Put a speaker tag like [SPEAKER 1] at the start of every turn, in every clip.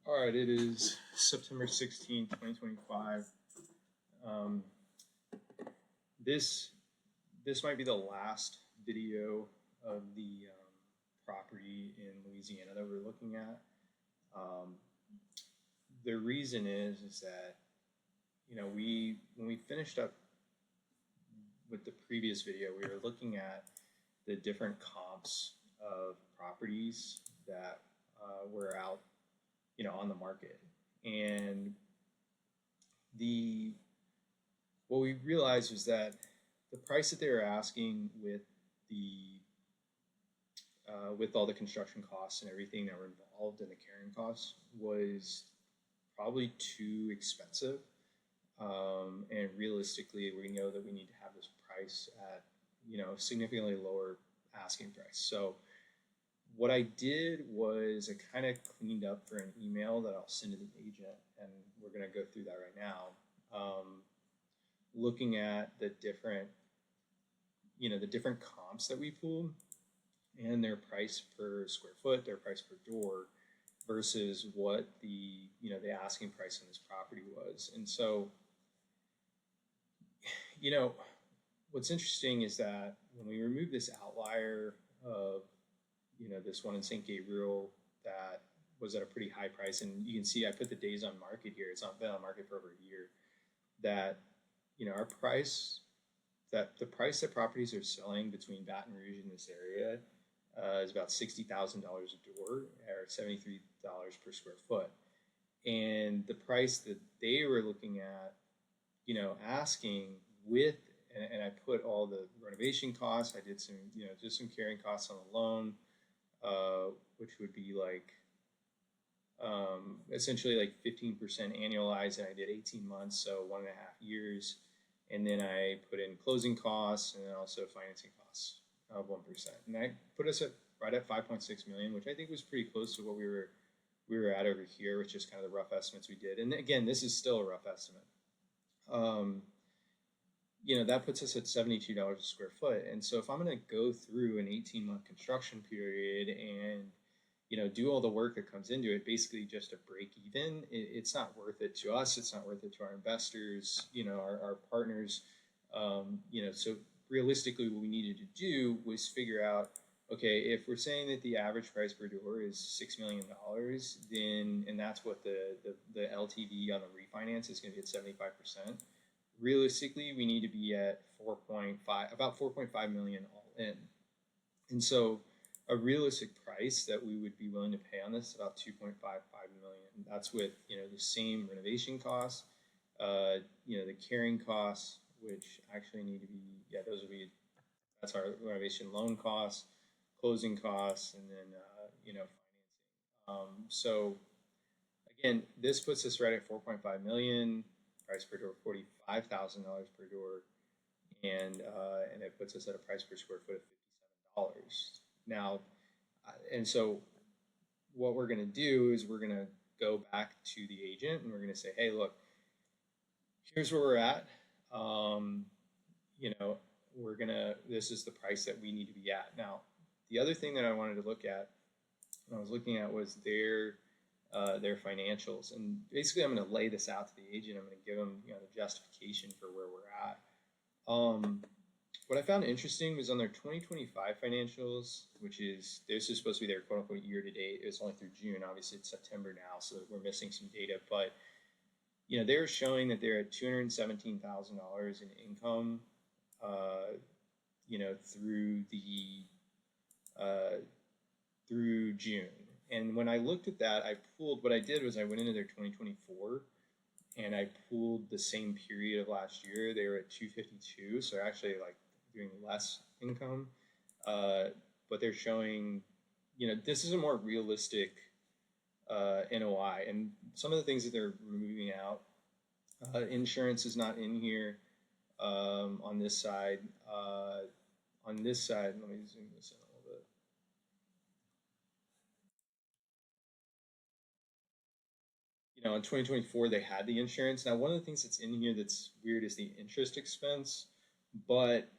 [SPEAKER 1] All right, it is September 16th, 2025. Um, this this might be the last video of the property in Louisiana that we're looking at. Um, the reason is that we when we finished up with the previous video, we were looking at the different comps of properties that were out, on the market, and the what we realized was that the price that they were asking the with all the construction costs and everything that were involved in the carrying costs was probably too expensive. And realistically, we know that we need to have this price at significantly lower asking price. So what I did was I kind of cleaned up for an email that I'll send to the agent, and we're going to go through that right now. Looking at the different comps that we pulled and their price per square foot, their price per door versus what the asking price on this property was. And so, you know, what's interesting is that when we remove this outlier of, this one in St. Gabriel that was at a pretty high price, and you can see I put the days on market here. It's not been on market for over a year. That, our price, that the price that properties are selling between Baton Rouge and this area is about $60,000 a door, or $73 per square foot. And the price that they were looking at, asking with, and I put all the renovation costs. I did some, just some carrying costs on the loan, which would be like essentially like 15% annualized, and I did 18 months, so 1.5 years. And then I put in closing costs and then also financing costs of 1%. And that put us right at 5.6 million, which I think was pretty close to what we were at over here, which is kind of the rough estimates we did. And again, this is still a rough estimate. That puts us at $72 a square foot. And so if I'm going to go through an 18-month construction period and do all the work that comes into it, basically just to break even, it's not worth it to us. It's not worth it to our investors, our partners. So realistically, what we needed to do was figure out, okay, if we're saying that the average price per door is $6 million, then, and that's what the LTV on the refinance is going to be at 75%. Realistically, we need to be at about 4.5 million all in. And so a realistic price that we would be willing to pay on this is about 2.55 million. That's with the same renovation costs, the carrying costs, which actually need to be that's our renovation loan costs, closing costs, and then financing. So again, this puts us right at 4.5 million. Price per door $45,000 per door, and it puts us at a price per square foot of $57. Now, and so what we're going to do is we're going to go back to the agent and we're going to say, hey, look, here's where we're at. This is the price that we need to be at. Now, the other thing that I wanted to look at when I was looking at was their financials, and basically I'm going to lay this out to the agent. I'm going to give them the justification for where we're at. What I found interesting was on their 2025 financials, which is this is supposed to be their quote unquote year to date. It's only through June. Obviously, it's September now, so we're missing some data. But they're showing that they're at $217,000 in income, through June. And when I looked at that, what I did was I went into their 2024 and I pulled the same period of last year. They were at 252, so they're actually like doing less income. But they're showing, this is a more realistic NOI. And some of the things that they're removing out, insurance is not in here on this side. Let me zoom this in a little bit. In 2024 they had the insurance. Now, one of the things that's in here that's weird is the interest expense. But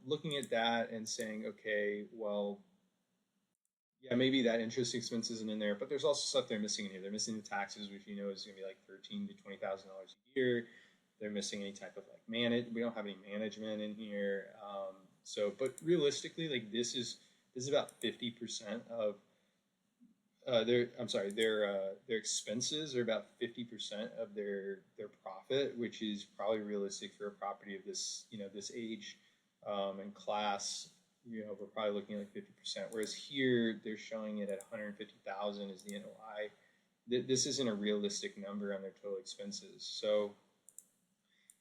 [SPEAKER 1] looking at that and saying, okay, well, Yeah, maybe that interest expense isn't in there, but there's also stuff they're missing in here. They're missing the taxes, which you know is going to be like $13,000 to $20,000 a year. They're missing any type of like manage. We don't have any management in here. So, but realistically, like this is about 50% of their. I'm sorry, their expenses are about 50% of their profit, which is probably realistic for a property of this this age and class. We're probably looking at like 50%. Whereas here they're showing it at 150,000 as the NOI. This isn't a realistic number on their total expenses. So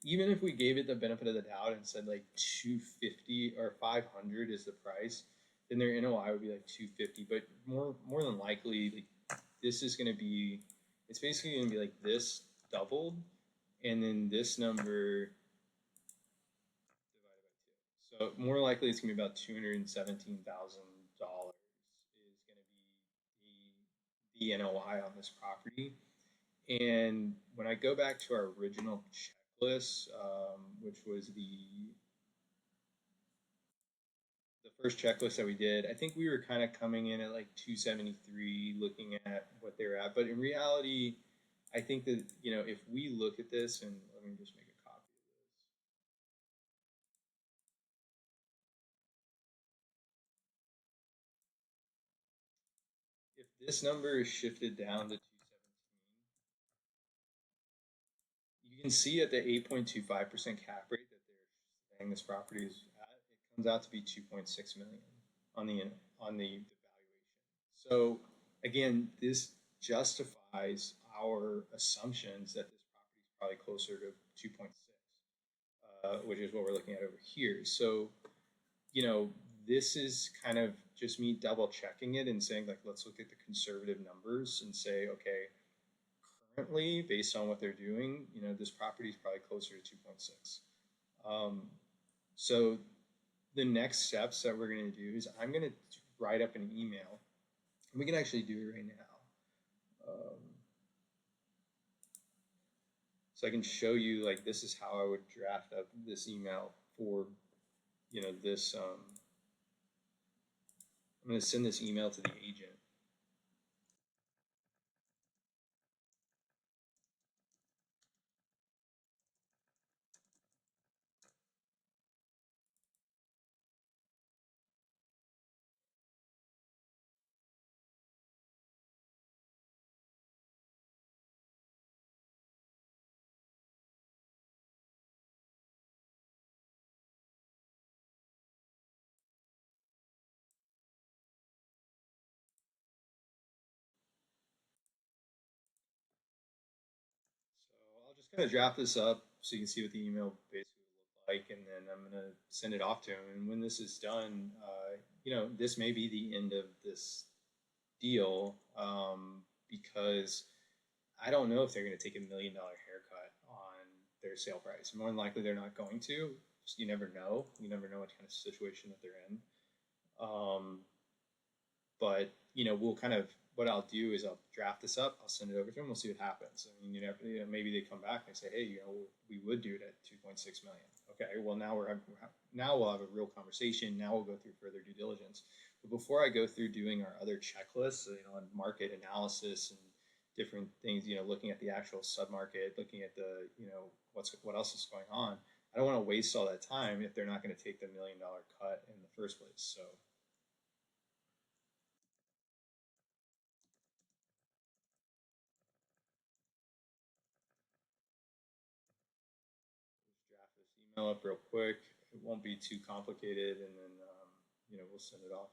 [SPEAKER 1] even if we gave it the benefit of the doubt and said like 250 or 500 is the price, then their NOI would be like 250. But more than likely, like this is going to be, it's basically going to be like this doubled, and then this number divided by two. So more likely, it's going to be about $217,000 is going to be the NOI on this property. And when I go back to our original checklist, which was the first checklist that we did, I think we were kind of coming in at like 273, looking at what they're at. But in reality, I think that if we look at this, and let me just make a copy of this. If this number is shifted down to 217, you can see at the 8.25% cap rate that they're saying this property is at, it comes out to be 2.6 million on the valuation. So again, this justifies our assumptions that this property is probably closer to 2.6, which is what we're looking at over here. So you know, this is kind of just me double checking it and saying like, let's look at the conservative numbers and say, okay, currently, based on what they're doing, this property is probably closer to 2.6. Um, so the next steps that we're going to do is I'm going to write up an email. We can actually do it right now. So I can show you like this is how I would draft up this email for this. I'm going to send this email to the agent. So I'll just kind of draft this up so you can see what the email basically will look like, and then I'm going to send it off to him. And when this is done, this may be the end of this deal because I don't know if they're going to take $1 million haircut on their sale price. More than likely, they're not going to. You never know. You never know what kind of situation that they're in. Um, but we'll kind of what I'll do is I'll draft this up. I'll send it over to them. We'll see what happens. I mean, maybe they come back and say, hey, we would do it at 2.6 million. Okay, well now we'll have a real conversation. Now we'll go through further due diligence. But before I go through doing our other checklists, on market analysis and different things, looking at the actual submarket, looking at the what else is going on. I don't want to waste all that time if they're not going to take the $1 million cut in the first place. So just draft this email up real quick. It won't be too complicated, and then we'll send it off.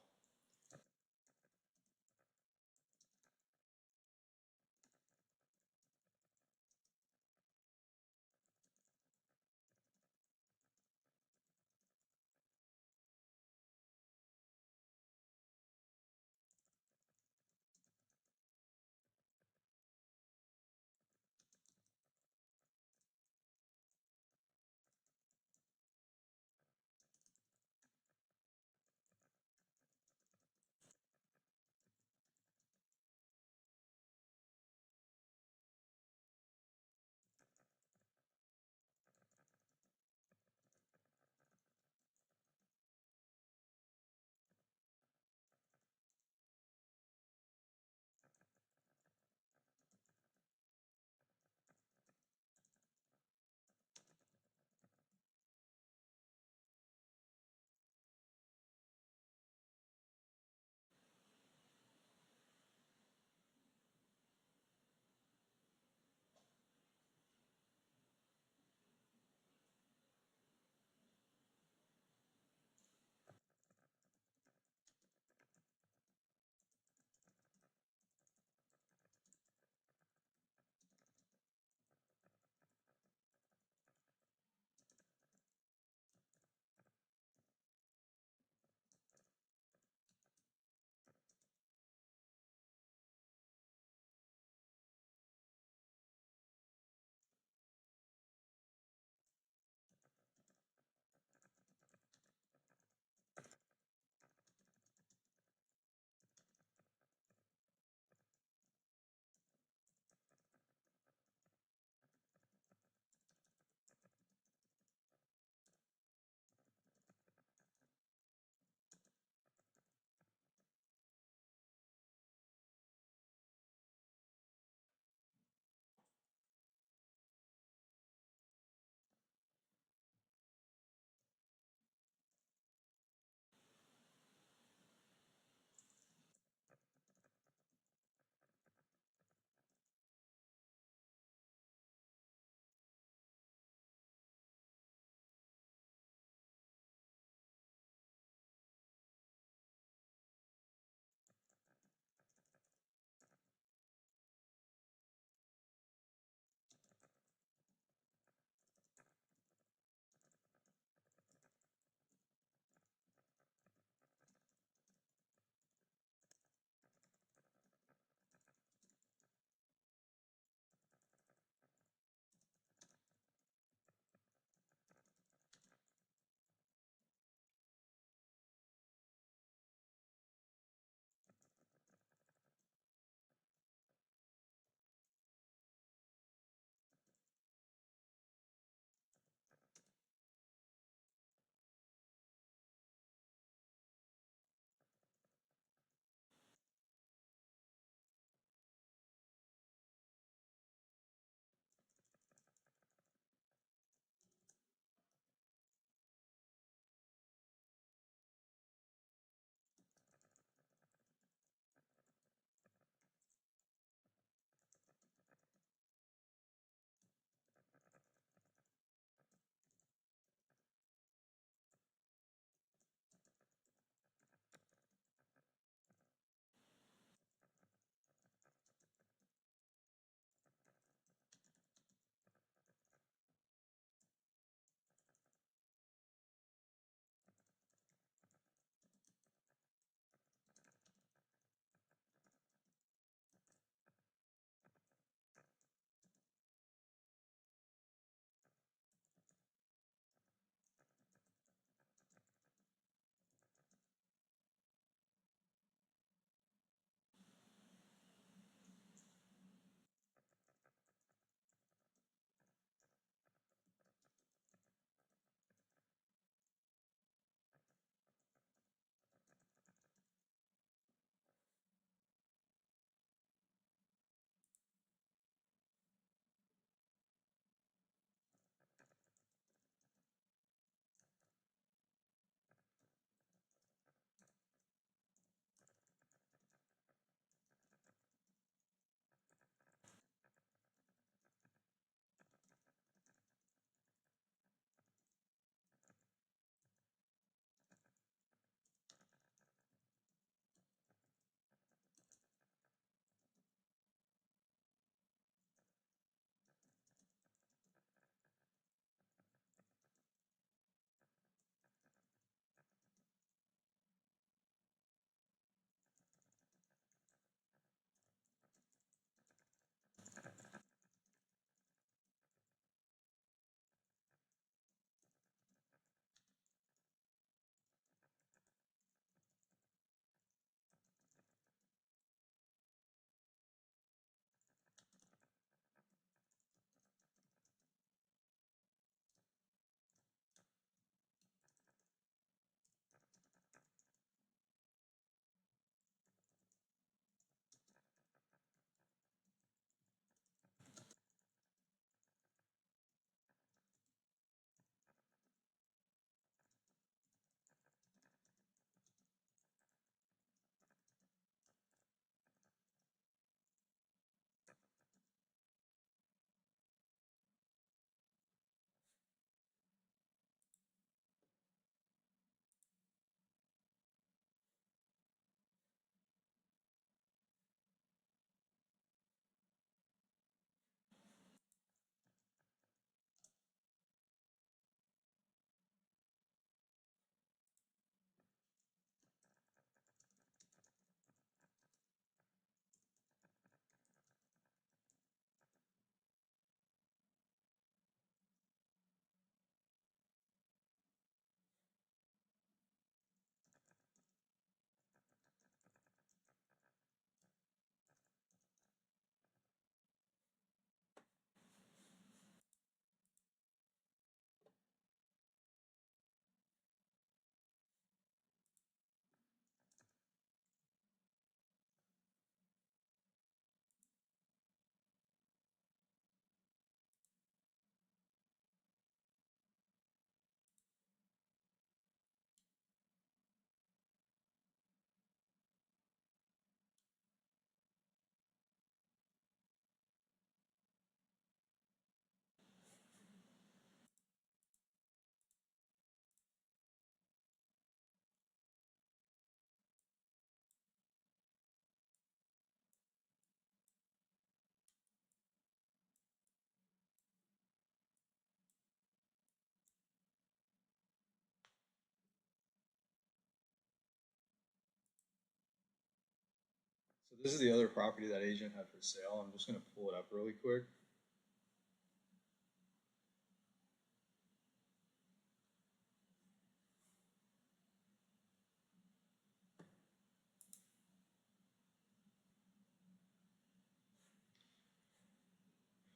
[SPEAKER 1] This is the other property that agent had for sale. I'm just gonna pull it up really quick.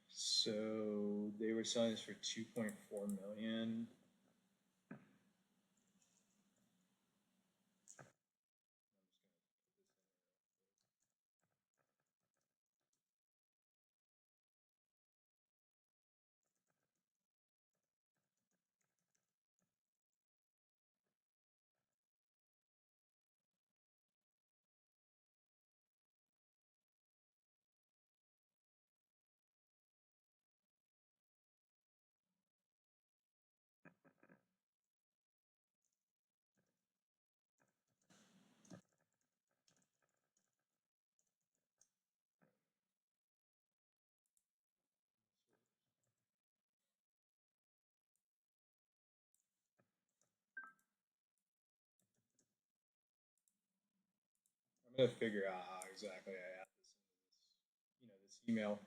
[SPEAKER 1] So they were selling this for 2.4 million. I'm gonna figure out how exactly I add this into this email.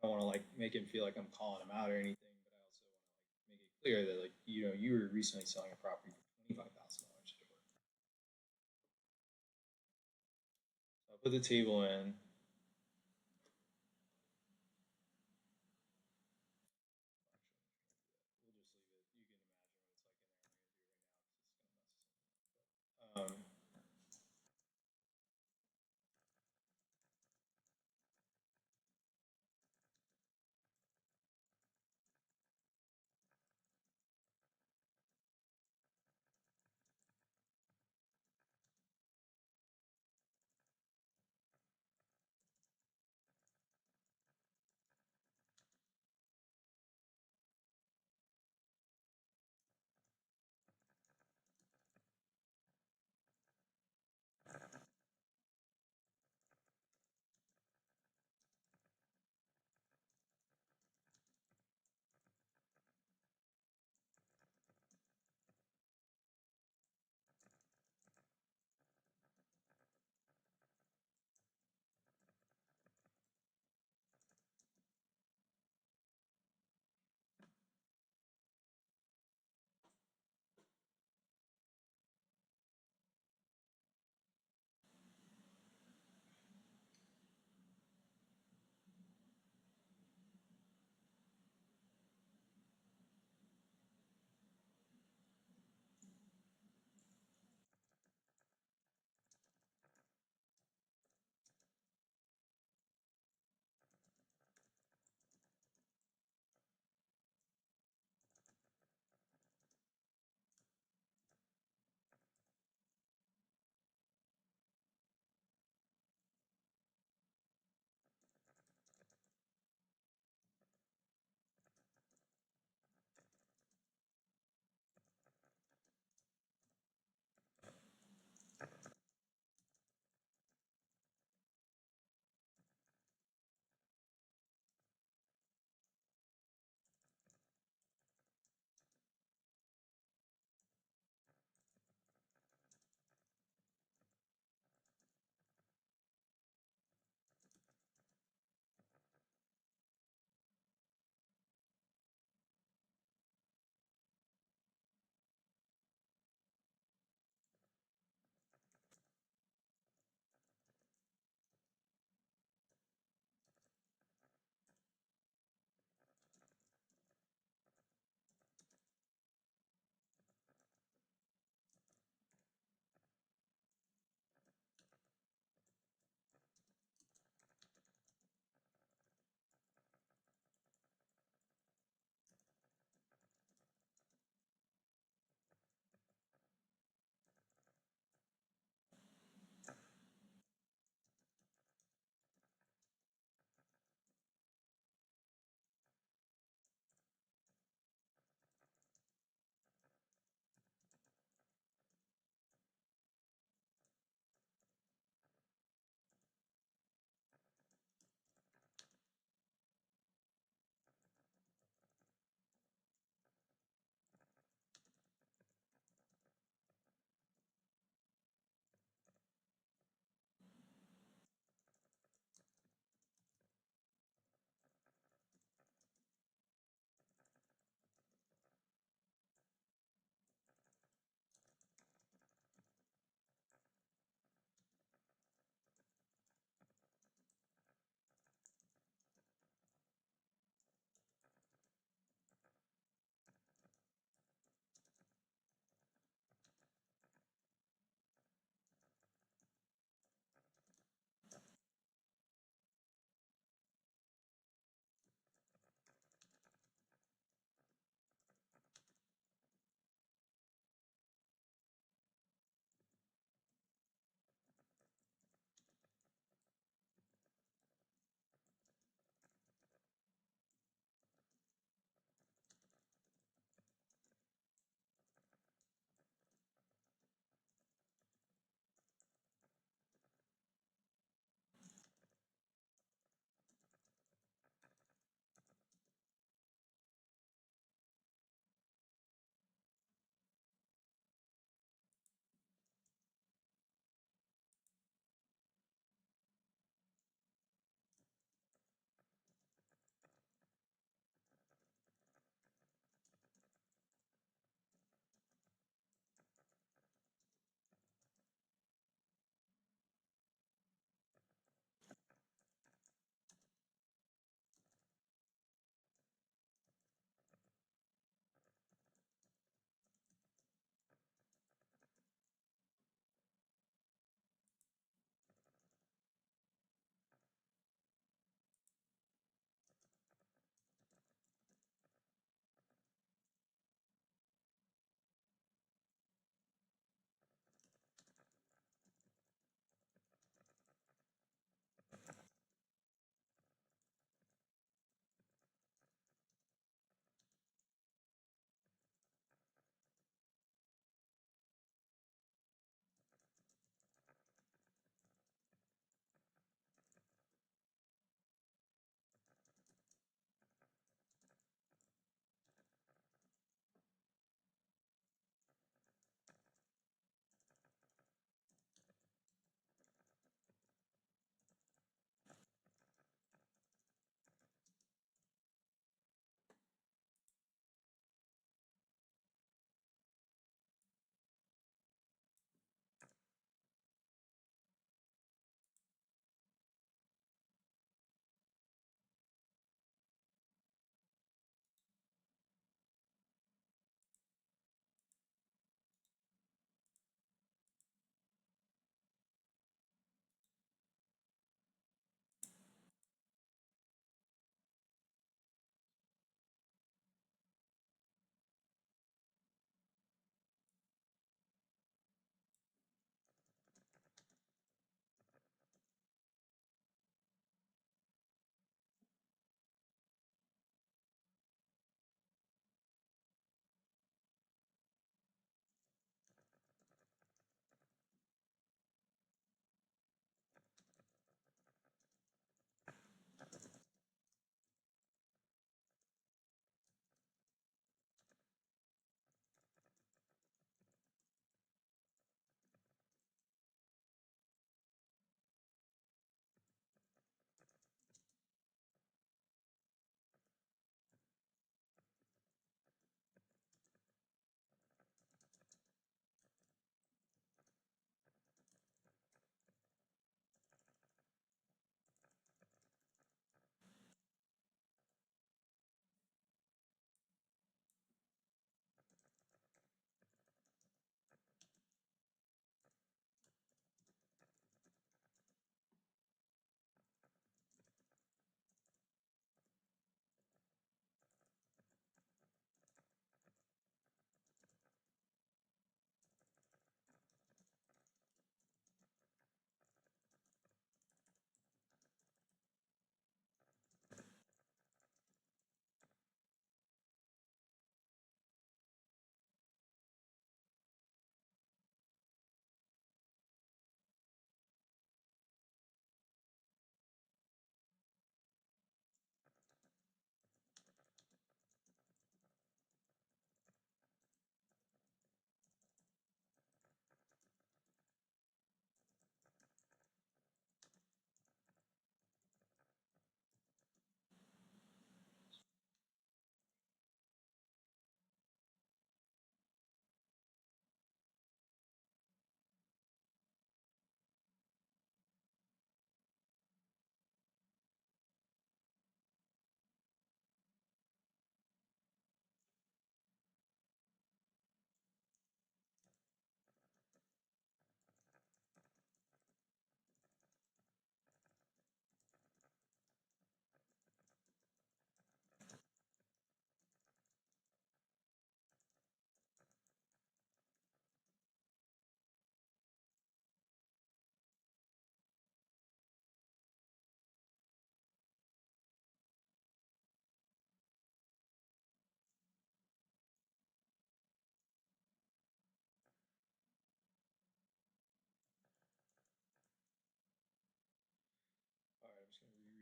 [SPEAKER 1] I don't want to like make him feel like I'm calling him out or anything, but I also want to like make it clear that like you were recently selling a property for $25,000. So I'll put the table in. We'll just leave it. You can imagine what it's like in there. I'm gonna do it right now because it's gonna mess something up. But,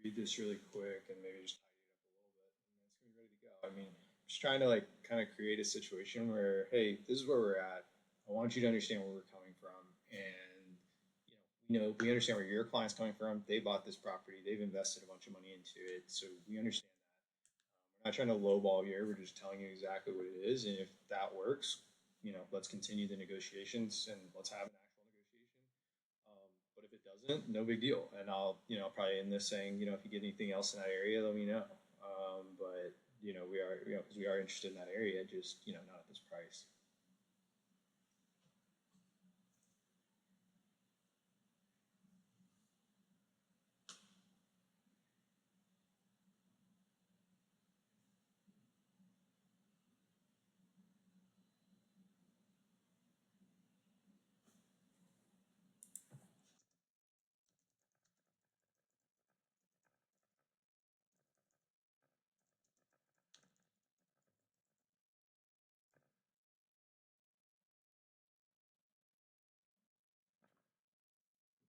[SPEAKER 1] read this really quick and maybe just tidy it up a little bit, and then it's gonna be ready to go. I mean, just trying to like kind of create a situation where, hey, this is where we're at. I want you to understand where we're coming from, and we understand where your client's coming from. They bought this property, they've invested a bunch of money into it, so we understand that. We're not trying to lowball you. We're just telling you exactly what it is, and if that works, let's continue the negotiations and let's have an actual negotiation. But if it doesn't, no big deal. And I'll probably end this saying, if you get anything else in that area, let me know. But we are, because we are interested in that area, just not at this price.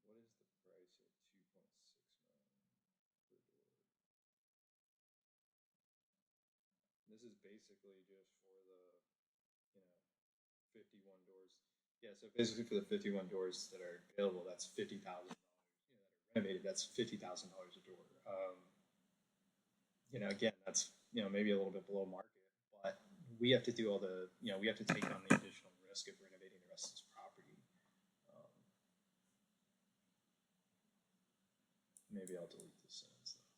[SPEAKER 1] What is the price at 2.6 million per door? This is basically just for the, you know, 51 doors. Yeah, so basically for the 51 doors that are available, that's $50,000. That are renovated, that's $50,000 a door. Again, that's maybe a little bit below market, but we have to do all the, we have to take on the additional risk of renovating the rest of this property. Um, Maybe I'll delete this sentence though.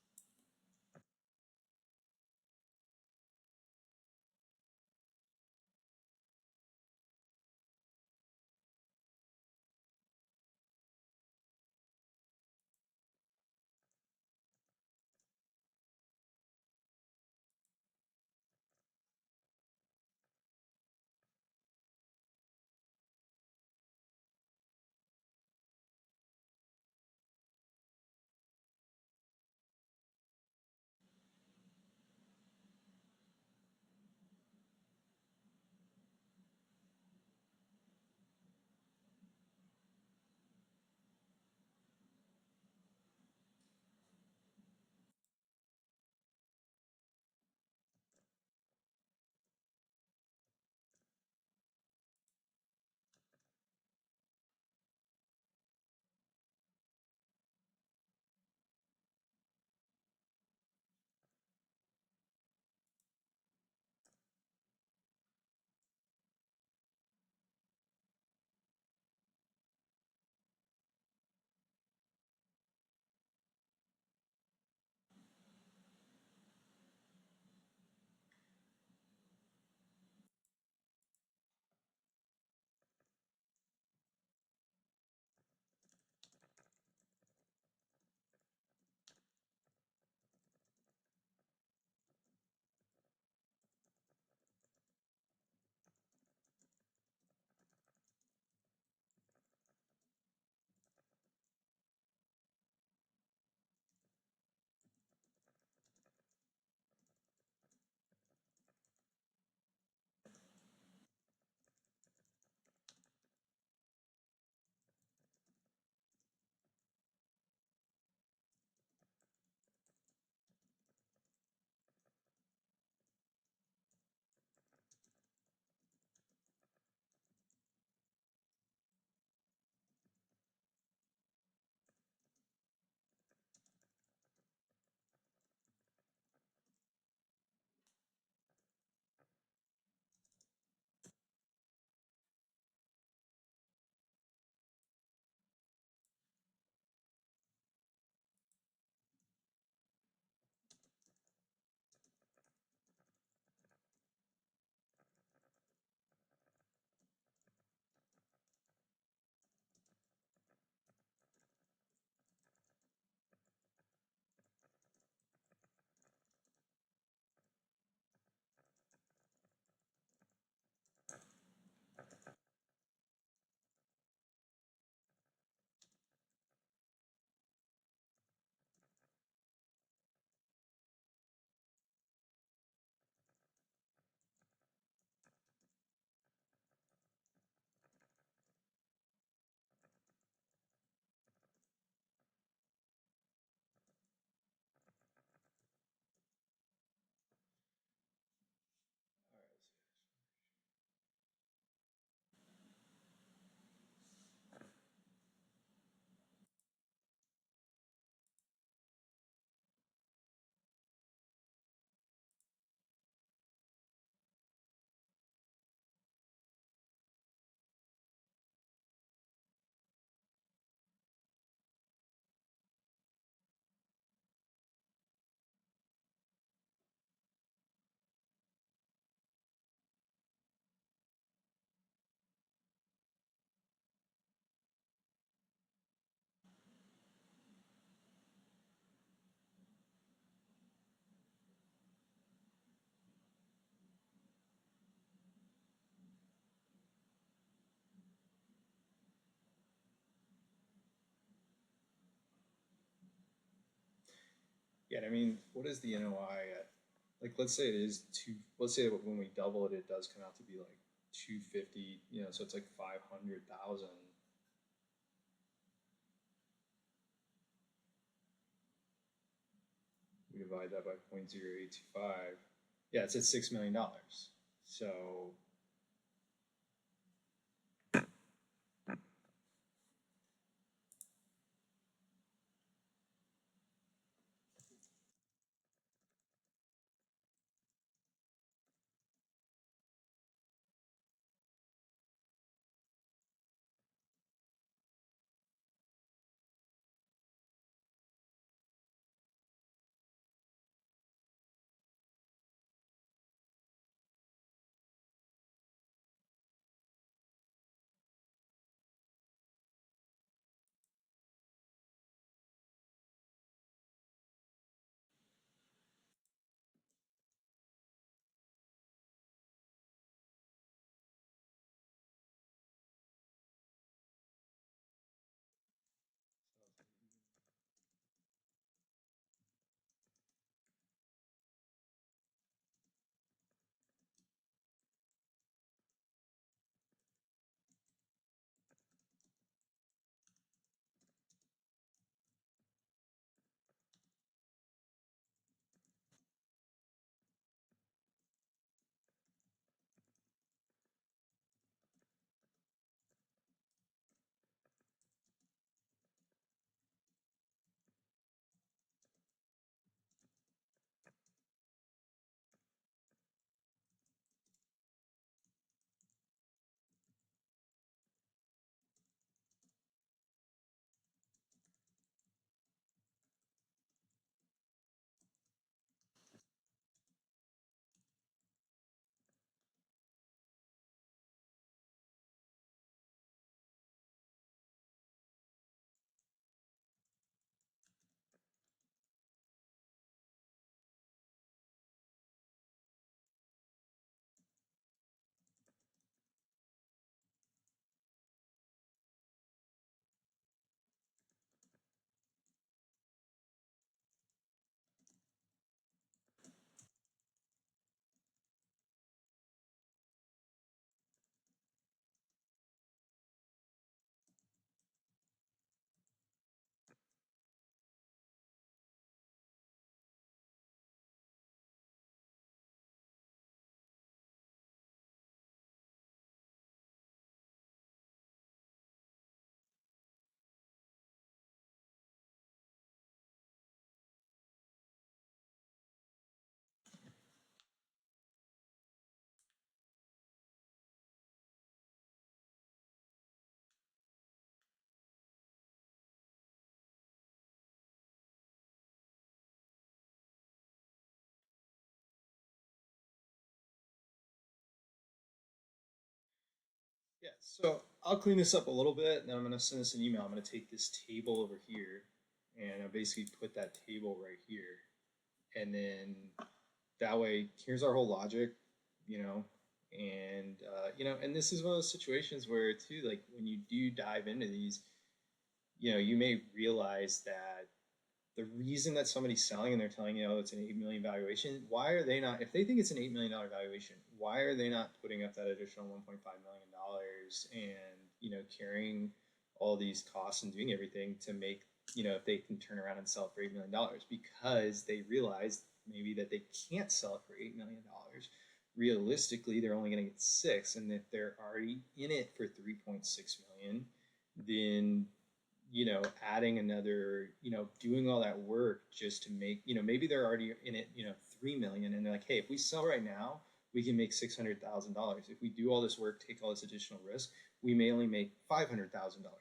[SPEAKER 1] Yeah, I mean, what is the NOI at? Like, let's say it is two. Let's say that when we double it, it does come out to be like 250. You know, so it's like 500,000. We divide that by 0.0825. Yeah, it's at $6 million. So yeah, so I'll clean this up a little bit, and then I'm going to send us an email. I'm going to take this table over here, and I basically put that table right here, and then that way, here's our whole logic, you know, and and this is one of those situations where too, like when you do dive into these, you may realize that the reason that somebody's selling and they're telling you, oh, it's an 8 million valuation, why are they not, if they think it's an $8 million valuation, why are they not putting up that additional $1.5 million and, carrying all these costs and doing everything to make, if they can turn around and sell it for $8 million because they realize maybe that they can't sell it for $8 million. Realistically, they're only going to get six. And if they're already in it for 3.6 million, then adding another, doing all that work just to make, maybe they're already in it, 3 million, and they're like, hey, if we sell right now, we can make $600,000. If we do all this work, take all this additional risk, we may only make $500,000.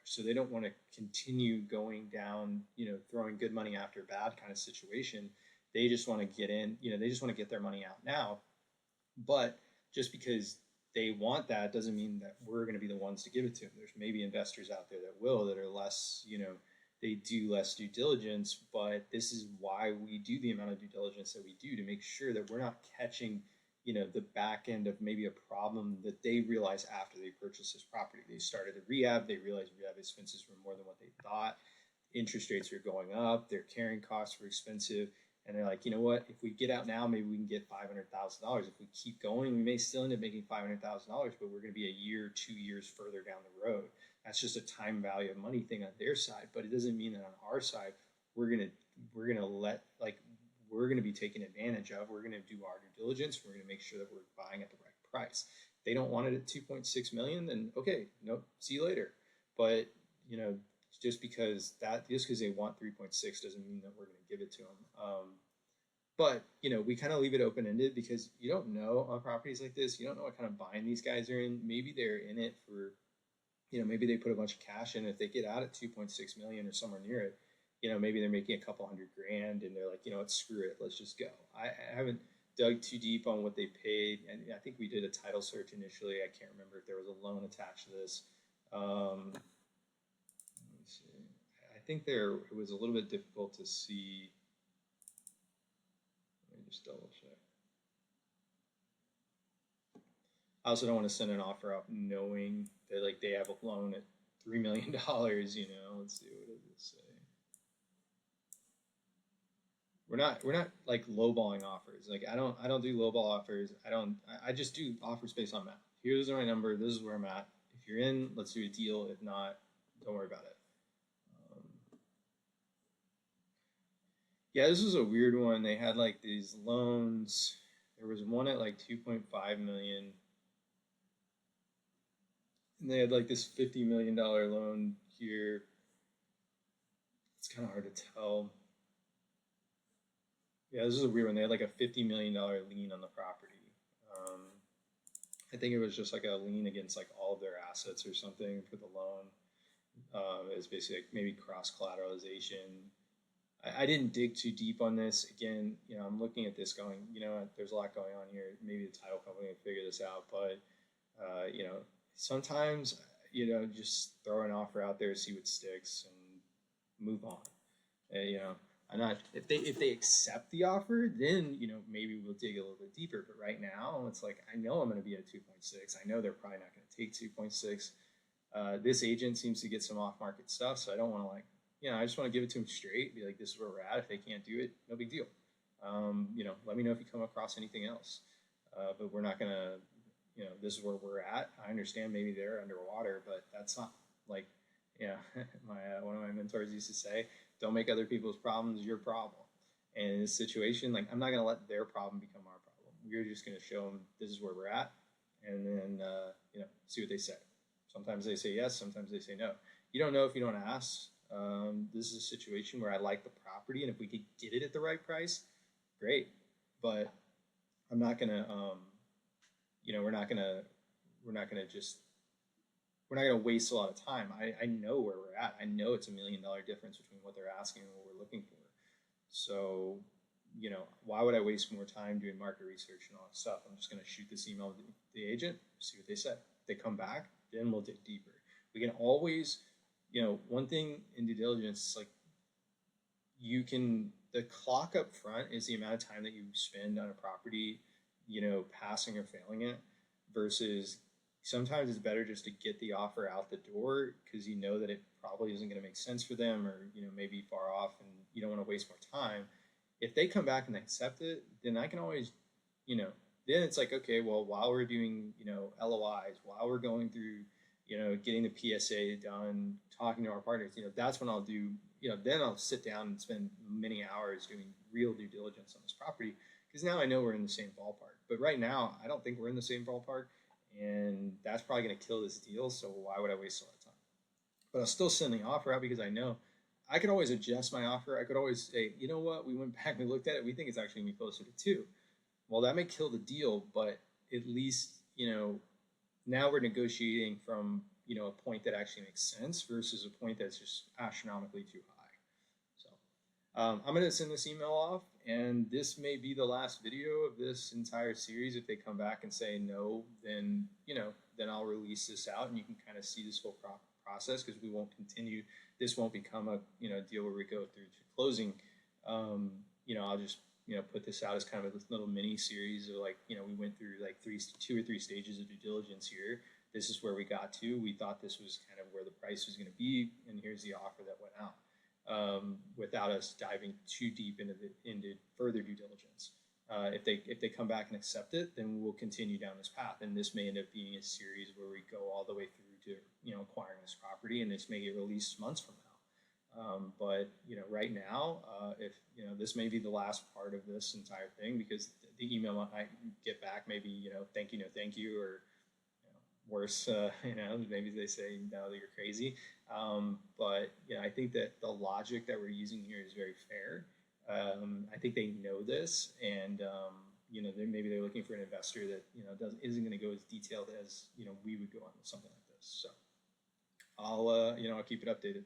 [SPEAKER 1] So they don't want to continue going down, throwing good money after bad kind of situation. They just want to get in, they just want to get their money out now. But just because they want that doesn't mean that we're going to be the ones to give it to them. There's maybe investors out there that will, that are less, they do less due diligence, but this is why we do the amount of due diligence that we do, to make sure that we're not catching, the back end of maybe a problem that they realize after they purchase this property. They started the rehab, they realized rehab expenses were more than what they thought. Interest rates are going up, their carrying costs were expensive, And they're like, you know what? If we get out now, maybe we can get $500,000. If we keep going, we may still end up making $500,000, but we're going to be a year, 2 years further down the road. That's just a time value of money thing on their side, but it doesn't mean that on our side we're gonna we're gonna be taken advantage of. We're gonna do our due diligence. We're gonna make sure that we're buying at the right price. If they don't want it at 2.6 million, then okay, nope, see you later. But you know, just because they want 3.6 doesn't mean that we're going to give it to them. But you know, we kind of leave it open ended because you don't know on properties like this. You don't know what kind of bind these guys are in. Maybe they're in it for, you know, maybe they put a bunch of cash in. If they get out at 2.6 million or somewhere near it, you know, maybe they're making a couple $100,000 and they're like, you know what, screw it, let's just go. I haven't dug too deep on what they paid, and I think we did a title search initially. I can't remember if there was a loan attached to this. I think it was a little bit difficult to see. Let me just double check. I also don't want to send an offer out knowing that like they have a loan at $3 million. You know, let's see, what does it say? We're not like lowballing offers. Like I don't do lowball offers. I just do offers based on math. Here's my number. This is where I'm at. If you're in, let's do a deal. If not, don't worry about it. Yeah, this was a weird one. They had like these loans. There was one at like 2.5 million. And they had like this $50 million loan here. It's kind of hard to tell. Yeah, this is a weird one. They had like a $50 million lien on the property. I think it was just like a lien against like all of their assets or something for the loan. It was basically like maybe cross collateralization. I didn't dig too deep on this. Again, you know, I'm looking at this going, you know, there's a lot going on here. Maybe the title company will figure this out, but you know, sometimes, you know, just throw an offer out there, see what sticks, and move on. You know, I'm not if they accept the offer, then you know maybe we'll dig a little bit deeper. But right now, it's like I know I'm going to be at 2.6. I know they're probably not going to take 2.6. This agent seems to get some off-market stuff, so I don't want to like, you know, I just want to give it to them straight. Be like, this is where we're at. If they can't do it, no big deal. You know, let me know if you come across anything else. But we're not going to, you know, this is where we're at. I understand maybe they're underwater, but that's not like, you know, one of my mentors used to say, don't make other people's problems your problem. And in this situation, like, I'm not going to let their problem become our problem. We're just going to show them this is where we're at, and then, you know, see what they say. Sometimes they say yes, sometimes they say no. You don't know if you don't ask. This is a situation where I like the property, and if we could get it at the right price, great. But I'm not going to, you know, we're not going to waste a lot of time. I know where we're at. I know it's $1 million difference between what they're asking and what we're looking for. So, you know, why would I waste more time doing market research and all that stuff? I'm just going to shoot this email to the agent, see what they say. If they come back, then we'll dig deeper. We can always, you know, one thing in due diligence, like the clock up front is the amount of time that you spend on a property, you know, passing or failing it, versus sometimes it's better just to get the offer out the door because you know that it probably isn't going to make sense for them, or, you know, maybe far off and you don't want to waste more time. If they come back and accept it, then I can always, you know, then it's like, okay, well, while we're doing, you know, LOIs, while we're going through, you know, getting the PSA done, talking to our partners, you know, that's when I'll do, you know, then I'll sit down and spend many hours doing real due diligence on this property because now I know we're in the same ballpark. But right now, I don't think we're in the same ballpark, and that's probably going to kill this deal. So why would I waste a lot of time? But I'll still send the offer out because I know I could always adjust my offer. I could always say, you know what, we went back and we looked at it. We think it's actually going to be closer to 2. Well, that may kill the deal, but at least, you know, now we're negotiating from, you know, a point that actually makes sense versus a point that's just astronomically too high. So I'm going to send this email off, and this may be the last video of this entire series. If they come back and say no, then, you know, then I'll release this out and you can kind of see this whole process, because we won't continue. This won't become a, you know, deal where we go through to closing. You know, I'll just, you know, put this out as kind of a little mini series of like, you know, we went through like 2 or 3 stages of due diligence here. This is where we got to. We thought this was kind of where the price was going to be, and here's the offer that went out. without us diving too deep into further due diligence. If they come back and accept it, then we'll continue down this path, and this may end up being a series where we go all the way through to acquiring this property, and this may get released months from now. But right now, if this may be the last part of this entire thing, because the email I get back maybe thank you, no thank you, or worse, maybe they say no, you're crazy. But I think that the logic that we're using here is very fair. I think they know this, and maybe they're looking for an investor that isn't going to go as detailed as we would go on with something like this. So I'll keep it updated.